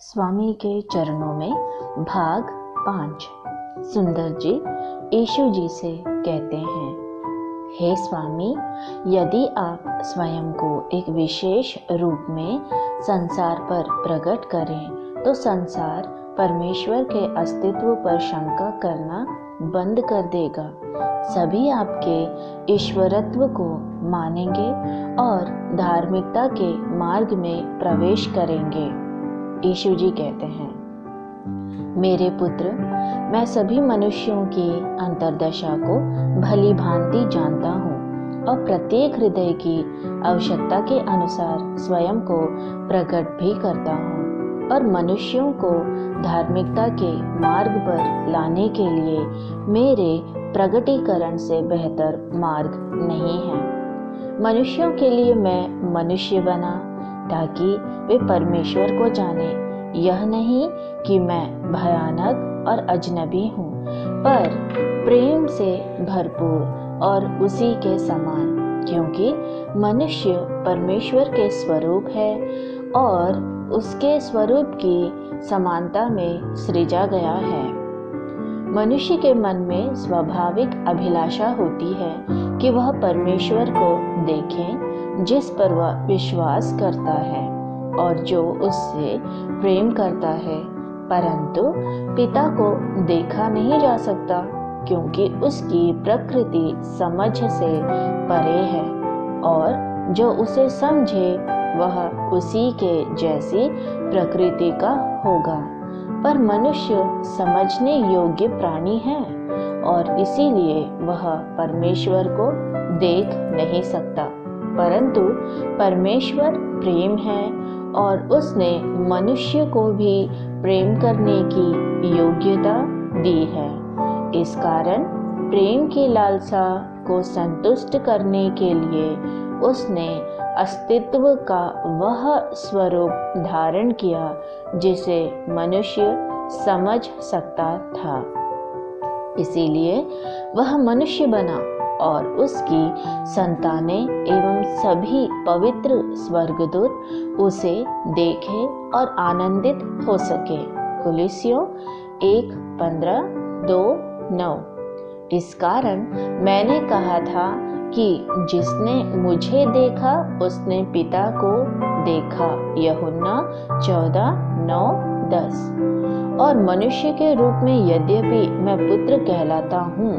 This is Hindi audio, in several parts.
स्वामी के चरणों में भाग 5। सुंदर जी यीशु जी से कहते हैं, हे स्वामी, यदि आप स्वयं को एक विशेष रूप में संसार पर प्रकट करें तो संसार परमेश्वर के अस्तित्व पर शंका करना बंद कर देगा। सभी आपके ईश्वरत्व को मानेंगे और धार्मिकता के मार्ग में प्रवेश करेंगे। यीशु जी कहते हैं, मेरे पुत्र, मैं सभी मनुष्यों की अंतर्दशा को भली भांति जानता हूँ और प्रत्येक हृदय की आवश्यकता के अनुसार स्वयं को प्रकट भी करता हूँ और मनुष्यों को धार्मिकता के मार्ग पर लाने के लिए मेरे प्रगटीकरण से बेहतर मार्ग नहीं है। मनुष्यों के लिए मैं मनुष्य बना ताकि वे परमेश्वर को जाने। यह नहीं कि मैं भयानक और अजनबी हूँ, पर प्रेम से भरपूर और उसी के समान, क्योंकि मनुष्य परमेश्वर के स्वरूप है और उसके स्वरूप की समानता में सृजा गया है। मनुष्य के मन में स्वाभाविक अभिलाषा होती है कि वह परमेश्वर को देखे जिस पर वह विश्वास करता है और जो उससे प्रेम करता है, परंतु पिता को देखा नहीं जा सकता क्योंकि उसकी प्रकृति समझ से परे है और जो उसे समझे वह उसी के जैसी प्रकृति का होगा। पर मनुष्य समझने योग्य प्राणी है और इसीलिए वह परमेश्वर को देख नहीं सकता, परंतु परमेश्वर प्रेम है और उसने मनुष्य को भी प्रेम करने की योग्यता दी है। इस कारण प्रेम की लालसा को संतुष्ट करने के लिए उसने अस्तित्व का वह स्वरूप धारण किया जिसे मनुष्य समझ सकता था। इसीलिए वह मनुष्य बना और उसकी संतानें एवं सभी पवित्र स्वर्गदूत उसे देखे और आनंदित हो सके। कुलिस्सियों 1:15-2:9। इस कारण मैंने कहा था कि जिसने मुझे देखा उसने पिता को देखा। यूहन्ना 14:9-10। और मनुष्य के रूप में यद्यपि मैं पुत्र कहलाता हूँ,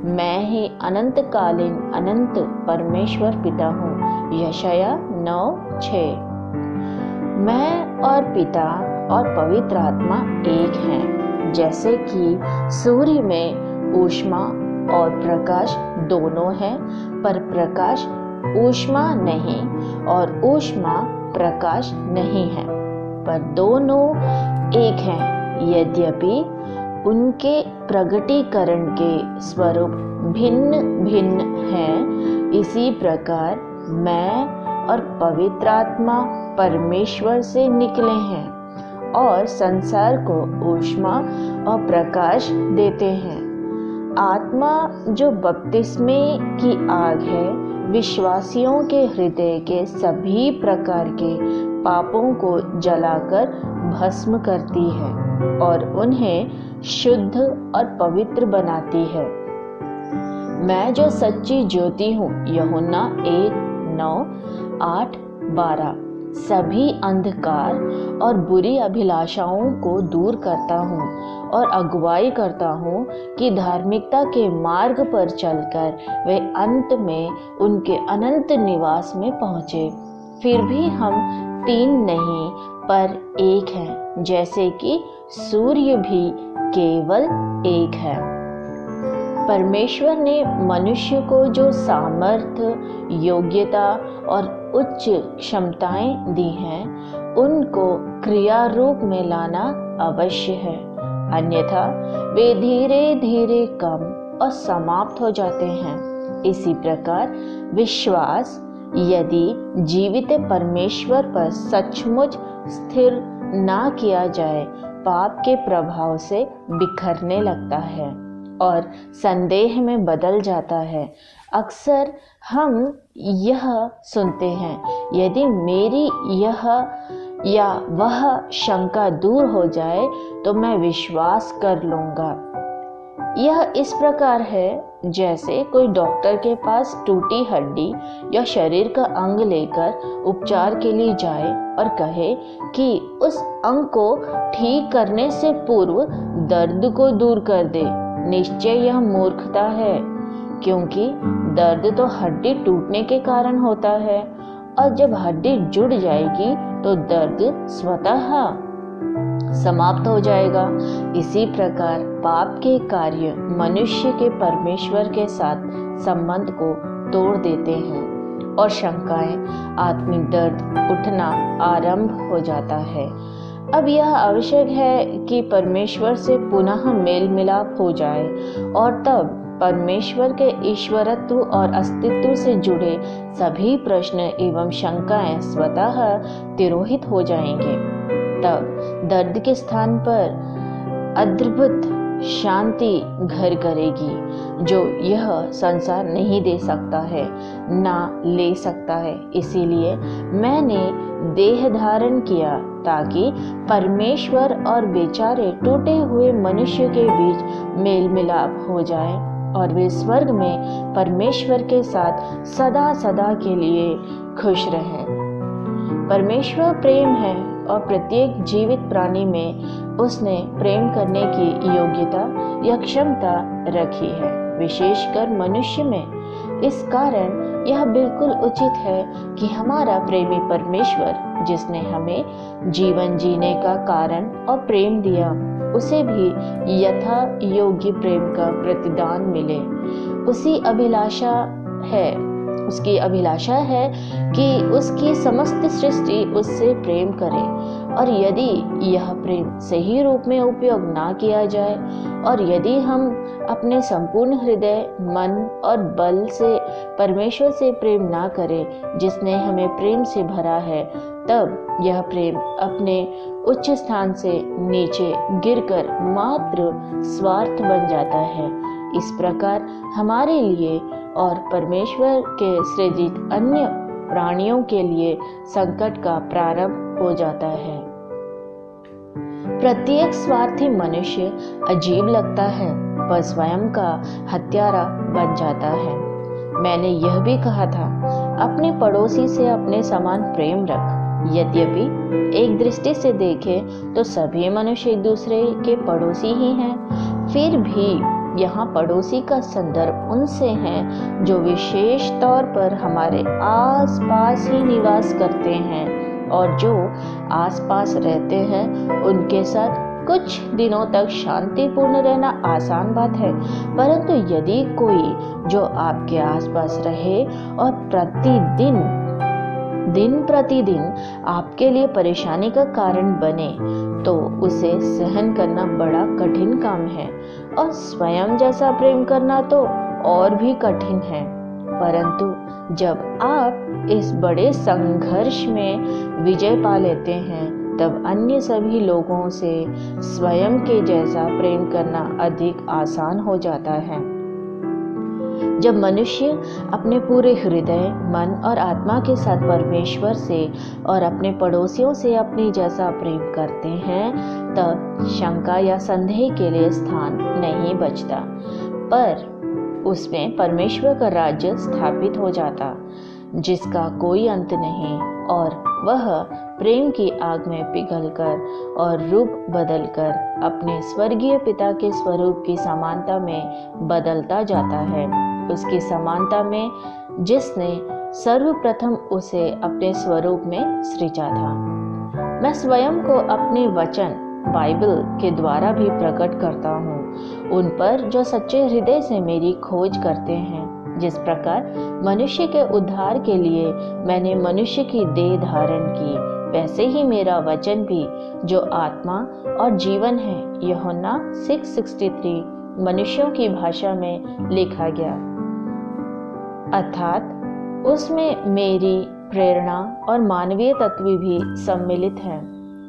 मैं ही अनंतकालीन अनंत परमेश्वर पिता हूँ। यशाया 9:6। मैं और पिता और पवित्र आत्मा एक हैं। जैसे कि सूर्य में ऊष्मा और प्रकाश दोनों हैं, पर प्रकाश ऊष्मा नहीं और ऊष्मा प्रकाश नहीं है, पर दोनों एक हैं। यद्यपि उनके प्रगटीकरण के स्वरूप भिन्न भिन्न हैं, इसी प्रकार मैं और पवित्र आत्मा परमेश्वर से निकले हैं और संसार को ऊष्मा और प्रकाश देते हैं। आत्मा जो बपतिस्मे की आग है, विश्वासियों के हृदय के सभी प्रकार के पापों को जलाकर भस्म करती है और उन्हें शुद्ध और पवित्र बनाती है। मैं जो सच्ची ज्योति हूँ, यूहन्ना 1:9-8-12, सभी अंधकार और बुरी अभिलाषाओं को दूर करता हूँ और अगुवाई करता हूँ कि धार्मिकता के मार्ग पर चलकर वे अंत में उनके अनंत निवास में पहुँचे। फिर भी हम तीन नहीं पर एक हैं, जैसे कि सूर्य भी केवल एक है। परमेश्वर ने मनुष्य को जो सामर्थ्य, योग्यता और उच्च क्षमताएं दी हैं, उनको क्रिया रूप में लाना अवश्य है, अन्यथा वे धीरे धीरे कम और समाप्त हो जाते हैं। इसी प्रकार विश्वास यदि जीवित परमेश्वर पर सचमुच स्थिर ना किया जाए, पाप के प्रभाव से बिखरने लगता है और संदेह में बदल जाता है। अक्सर हम यह सुनते हैं, यदि मेरी यह या वह शंका दूर हो जाए तो मैं विश्वास कर लूँगा। यह इस प्रकार है जैसे कोई डॉक्टर के पास टूटी हड्डी या शरीर का अंग लेकर उपचार के लिए जाए और कहे कि उस अंग को ठीक करने से पूर्व दर्द को दूर कर दे। निश्चय यह मूर्खता है, क्योंकि दर्द तो हड्डी टूटने के कारण होता है और जब हड्डी जुड़ जाएगी तो दर्द स्वतः समाप्त हो जाएगा। इसी प्रकार पाप के कार्य मनुष्य के परमेश्वर के साथ संबंध को तोड़ देते हैं और शंकाएं, आत्मिक दर्द उठना आरंभ हो जाता है। अब यह आवश्यक है कि परमेश्वर से पुनः मेल मिलाप हो जाए और तब परमेश्वर के ईश्वरत्व और अस्तित्व से जुड़े सभी प्रश्न एवं शंकाएं स्वतः तिरोहित हो जाएंगे। तब दर्द के स्थान पर अद्भुत शांति घर करेगी, जो यह संसार नहीं दे सकता है, ना ले सकता है। इसीलिए मैंने देह धारण किया ताकि परमेश्वर और बेचारे टूटे हुए मनुष्य के बीच मेल मिलाप हो जाए और वे स्वर्ग में परमेश्वर के साथ सदा सदा के लिए खुश रहें। परमेश्वर प्रेम है और प्रत्येक जीवित प्राणी में उसने प्रेम करने की योग्यता या क्षमता रखी है, विशेषकर मनुष्य में। इस कारण यह बिल्कुल उचित है कि हमारा प्रेमी परमेश्वर, जिसने हमें जीवन जीने का कारण और प्रेम दिया, उसे भी यथा योग्य प्रेम का प्रतिदान मिले। उसकी अभिलाषा है कि उसकी समस्त सृष्टि उससे प्रेम करे, और यदि यह प्रेम सही रूप में उपयोग ना किया जाए और यदि हम अपने संपूर्ण हृदय, मन और बल से परमेश्वर से प्रेम ना करें जिसने हमें प्रेम से भरा है, तब यह प्रेम अपने उच्च स्थान से नीचे गिरकर मात्र स्वार्थ बन जाता है। इस प्रकार हमारे लिए और परमेश्वर के सृजित अन्य प्राणियों के लिए संकट का प्रारंभ हो जाता है। प्रत्येक स्वार्थी मनुष्य अजीब लगता है, वह स्वयं का हत्यारा बन जाता है। मैंने यह भी कहा था, अपने पड़ोसी से अपने समान प्रेम रख। यद्यपि एक दृष्टि से देखें तो सभी मनुष्य एक दूसरे के पड़ोसी ही हैं, फिर भी यहाँ पड़ोसी का संदर्भ उनसे है जो विशेष तौर पर हमारे आसपास ही निवास करते हैं, और जो आसपास रहते हैं उनके साथ कुछ दिनों तक शांतिपूर्ण रहना आसान बात है। परंतु यदि कोई जो आपके आसपास रहे और दिन प्रतिदिन आपके लिए परेशानी का कारण बने, तो उसे सहन करना बड़ा कठिन काम है, और स्वयं जैसा प्रेम करना तो और भी कठिन है। परंतु जब आप इस बड़े संघर्ष में विजय पा लेते हैं, तब अन्य सभी लोगों से स्वयं के जैसा प्रेम करना अधिक आसान हो जाता है। जब मनुष्य अपने पूरे हृदय, मन और आत्मा के साथ परमेश्वर से और अपने पड़ोसियों से अपने जैसा प्रेम करते हैं, तब शंका या संदेह के लिए स्थान नहीं बचता, पर उसमें परमेश्वर का राज्य स्थापित हो जाता, जिसका कोई अंत नहीं, और वह प्रेम की आग में पिघलकर और रूप बदलकर अपने स्वर्गीय पिता के स्वरूप की समानता में बदलता जाता है, उसकी समानता में जिसने सर्वप्रथम उसे अपने स्वरूप में सृजा था। मैं स्वयं को अपने वचन बाइबल के द्वारा भी प्रकट करता हूँ, उन पर जो सच्चे हृदय से मेरी खोज करते हैं। जिस प्रकार मनुष्य के उद्धार के लिए मैंने मनुष्य की देह धारण की, वैसे ही मेरा वचन भी जो आत्मा और जीवन है, यूहन्ना 6:63 मनुष्यों की भाषा में लिखा गया, अर्थात उसमें मेरी प्रेरणा और मानवीय तत्व भी सम्मिलित हैं।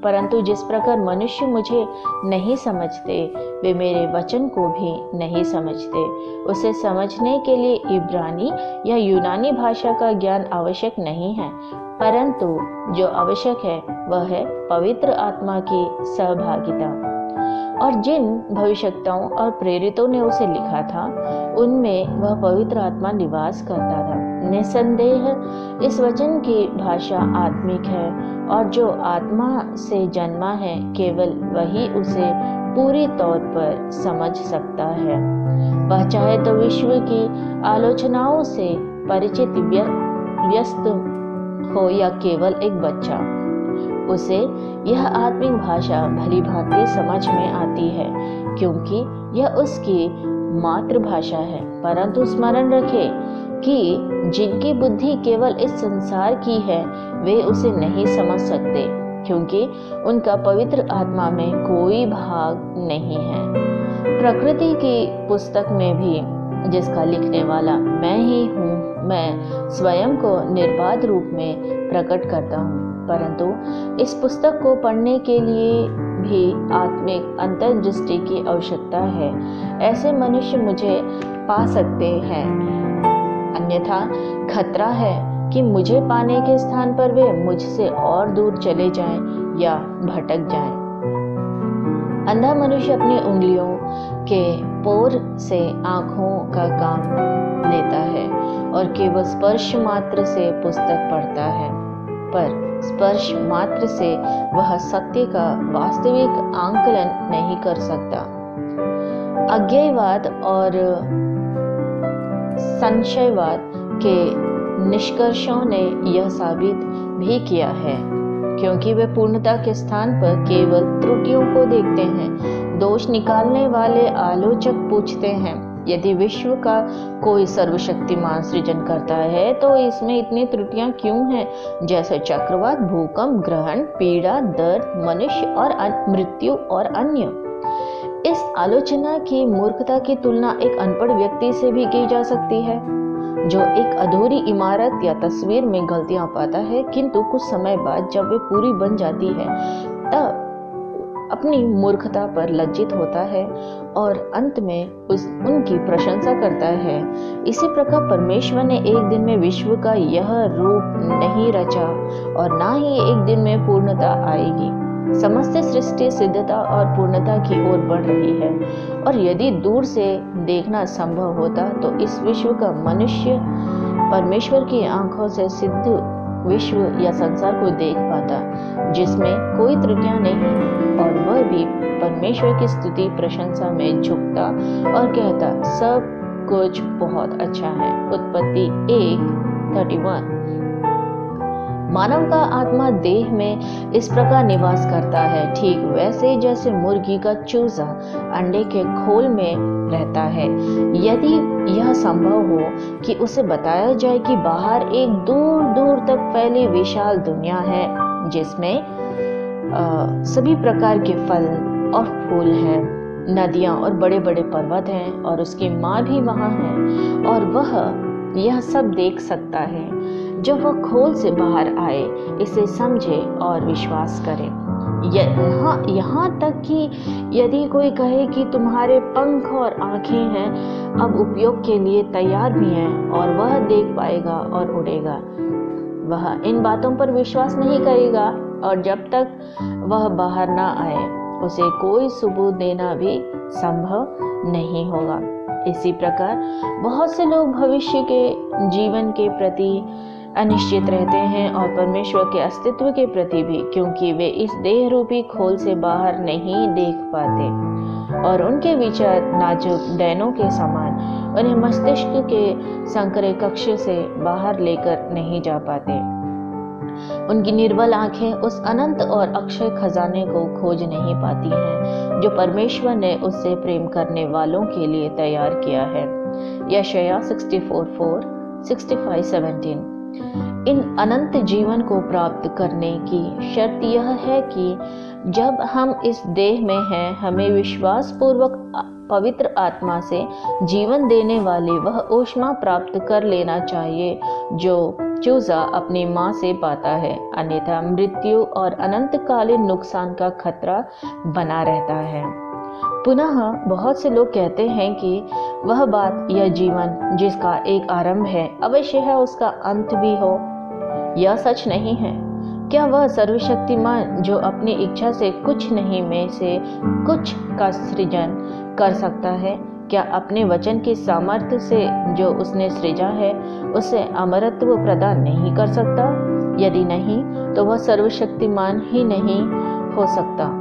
परंतु जिस प्रकार मनुष्य मुझे नहीं समझते, वे मेरे वचन को भी नहीं समझते। उसे समझने के लिए इब्रानी या यूनानी भाषा का ज्ञान आवश्यक नहीं है, परंतु जो आवश्यक है वह है पवित्र आत्मा की सहभागिता। और जिन भविष्यवक्ताओं और प्रेरितों ने उसे लिखा था, उनमें वह पवित्र आत्मा निवास करता था। निसंदेह इस वचन की भाषा आत्मिक है, और जो आत्मा से जन्मा है केवल वही उसे पूरी तौर पर समझ सकता है। वह चाहे तो विश्व की आलोचनाओं से परिचित व्यस्त हो या केवल एक बच्चा, उसे यह आत्मिक भाषा भली भांति समझ में आती है, क्योंकि यह उसकी मातृभाषा है। परंतु स्मरण रखें कि जिनकी बुद्धि केवल इस संसार की है, वे उसे नहीं समझ सकते, क्योंकि उनका पवित्र आत्मा में कोई भाग नहीं है। प्रकृति की पुस्तक में भी, जिसका लिखने वाला मैं ही हूँ, मैं स्वयं को निर्बाध रूप में प्रकट करता हूँ, परंतु इस पुस्तक को पढ़ने के लिए भी आत्मिक अंतर्दृष्टि की आवश्यकता है। ऐसे मनुष्य मुझे पा सकते हैं, अन्यथा खतरा है कि मुझे पाने के स्थान पर वे मुझसे और दूर चले जाएं या भटक जाएं। अंधा मनुष्य अपनी उंगलियों के पोर से आंखों का काम लेता है और केवल स्पर्श मात्र से पुस्तक पढ़ता है, पर स्पर्श मात्र से वह सत्य का वास्तविक आंकलन नहीं कर सकता। अज्ञेयवाद और संशयवाद के निष्कर्षों ने यह साबित भी किया है, क्योंकि वे पूर्णता के स्थान पर केवल त्रुटियों को देखते हैं। दोष निकालने वाले आलोचक पूछते हैं, यदि विश्व का कोई सर्वशक्तिमान सृजन करता है तो इसमें इतनी त्रुटियां क्यों हैं, जैसे चक्रवात, भूकंप, ग्रहण, पीड़ा, दर्द, मनुष्य और मृत्यु और अन्य। इस आलोचना की मूर्खता की तुलना एक अनपढ़ व्यक्ति से भी की जा सकती है, जो एक अधूरी इमारत या तस्वीर में गलतियां पाता है, किंतु कुछ समय बाद जब वे पूरी बन जाती है तब अपनी मूर्खता पर लज्जित होता है और अंत में उनकी प्रशंसा करता है। इसी प्रकार परमेश्वर ने एक दिन में विश्व का यह रूप नहीं रचा और ना ही एक दिन में पूर्णता आएगी। समस्त सृष्टि सिद्धता और पूर्णता की ओर बढ़ रही है, और यदि दूर से देखना संभव होता तो इस विश्व का मनुष्य परमेश्वर की आंखों से सिद्ध विश्व या संसार को देख पाता, जिसमें कोई त्रुटियां नहीं, और वह भी परमेश्वर की स्तुति प्रशंसा में झुकता और कहता, सब कुछ बहुत अच्छा है। उत्पत्ति 1:31। मानव का आत्मा देह में इस प्रकार निवास करता है, ठीक वैसे जैसे मुर्गी का चूजा अंडे के खोल में रहता है। यदि यह संभव हो कि उसे बताया जाए कि बाहर एक दूर दूर तक फैली विशाल दुनिया है, जिसमें सभी प्रकार के फल और फूल हैं, नदियां और बड़े बड़े पर्वत हैं, और उसकी माँ भी वहाँ है, और वह यह सब देख सकता है, जब वह खोल से बाहर आए, इसे समझे और विश्वास करे। यहाँ तक कि यदि कोई कहे कि तुम्हारे पंख और आंखें हैं, अब उपयोग के लिए तैयार भी हैं, और वह देख पाएगा और उड़ेगा, वह इन बातों पर विश्वास नहीं करेगा, और जब तक वह बाहर ना आए उसे कोई सबूत देना भी संभव नहीं होगा। इसी प्रकार बहुत से लोग भविष्य के जीवन के प्रति अनिश्चित रहते हैं, और परमेश्वर के अस्तित्व के प्रति भी, क्योंकि वे इस देह रूपी खोल से बाहर नहीं देख पाते, और उनके विचार नाजुक डैनों के समान उन्हें मस्तिष्क के संकरे कक्ष से बाहर लेकर नहीं जा पाते। उनकी निर्बल आंखें उस अनंत और अक्षय खजाने को खोज नहीं पाती हैं, जो परमेश्वर ने उससे प्रेम करने वालों के लिए तैयार किया है। यशायाह 64:4, 65:17। इन अनंत जीवन को प्राप्त करने की शर्त यह है कि जब हम इस देह में हैं, हमें विश्वास पूर्वक पवित्र आत्मा से जीवन देने वाली वह ऊष्मा प्राप्त कर लेना चाहिए, जो चूजा अपनी माँ से पाता है, अन्यथा मृत्यु और अनंतकालीन नुकसान का खतरा बना रहता है। पुनः बहुत से लोग कहते हैं कि वह बात या जीवन जिसका एक आरंभ है अवश्य है उसका अंत भी हो। यह सच नहीं है। क्या वह सर्वशक्तिमान जो अपनी इच्छा से कुछ नहीं में से कुछ का सृजन कर सकता है, क्या अपने वचन के सामर्थ्य से जो उसने सृजा है उसे अमरत्व प्रदान नहीं कर सकता? यदि नहीं तो वह सर्वशक्तिमान ही नहीं हो सकता।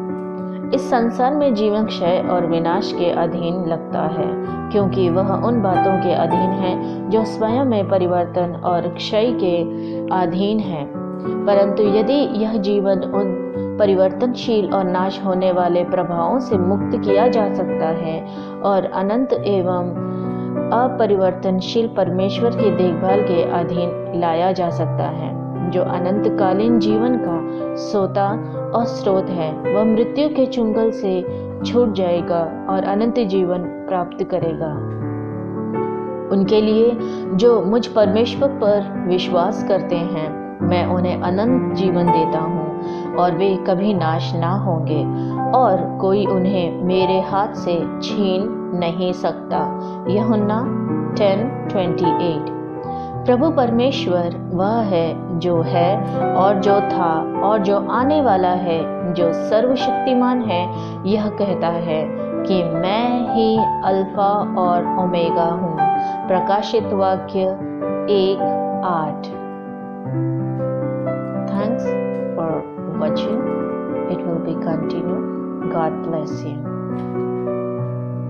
इस संसार में जीवन क्षय और विनाश के अधीन लगता है, क्योंकि वह उन बातों के अधीन है जो स्वयं में परिवर्तन और क्षय के अधीन है। परंतु यदि यह जीवन उन परिवर्तनशील और नाश होने वाले प्रभावों से मुक्त किया जा सकता है और अनंत एवं अपरिवर्तनशील परमेश्वर की देखभाल के अधीन लाया जा सकता है, जो अनंतकालीन जीवन का सोता और स्रोत है, वह मृत्यु के चुंगल से छूट जाएगा और अनंत जीवन प्राप्त करेगा। उनके लिए जो मुझ परमेश्वर पर विश्वास करते हैं, मैं उन्हें अनंत जीवन देता हूँ और वे कभी नाश ना होंगे और कोई उन्हें मेरे हाथ से छीन नहीं सकता। यूहन्ना 10:28। प्रभु परमेश्वर वह है जो है और जो था और जो आने वाला है, जो सर्वशक्तिमान है। यह कहता है कि मैं ही अल्फा और ओमेगा हूँ। प्रकाशित वाक्य 1:8। Thanks for watching. It will be continued. God bless you.